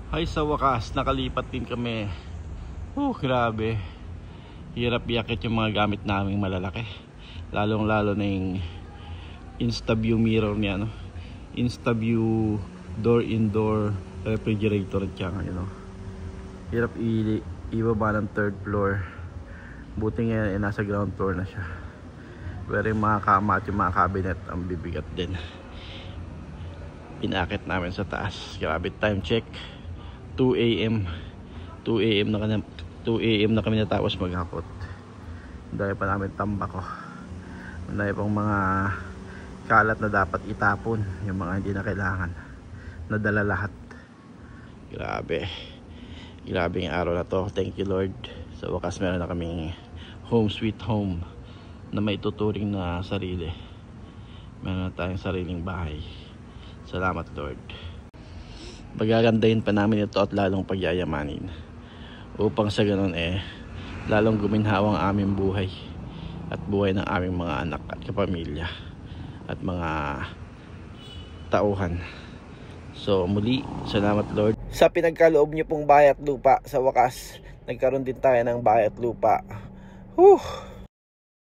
Ay, sa wakas nakalipat din kami. Grabe. Hirap yakit yung mga gamit naming malalaki. Lalong lalo na yung InstaView mirror niya, no? InstaView door indoor refrigerator at hirap ibaba ng third floor. Buti ngayon nasa ground floor na siya. Pero yung mga kama at yung mga cabinet ang bibigat din. Pinakit namin sa taas. Grabe. Time check 2 AM 2 AM na kami natapos maghakot. Dahil pa namin tambako. Dahil pang mga kalat na dapat itapon, yung mga hindi na kailangan, nadala lahat. Grabe yung araw na to. Thank you Lord. Sa wakas meron na kaming home sweet home na may tuturing na sarili. Meron na tayong sariling bahay. Salamat Lord. Pagagandahin pa namin ito at lalong pagyayamanin, upang sa ganun lalong guminhawa ang aming buhay at buhay ng aming mga anak at kapamilya at mga tauhan. So muli, salamat Lord sa pinagkaloob niyo pong bahay at lupa. Sa wakas nagkaroon din tayo ng bahay at lupa.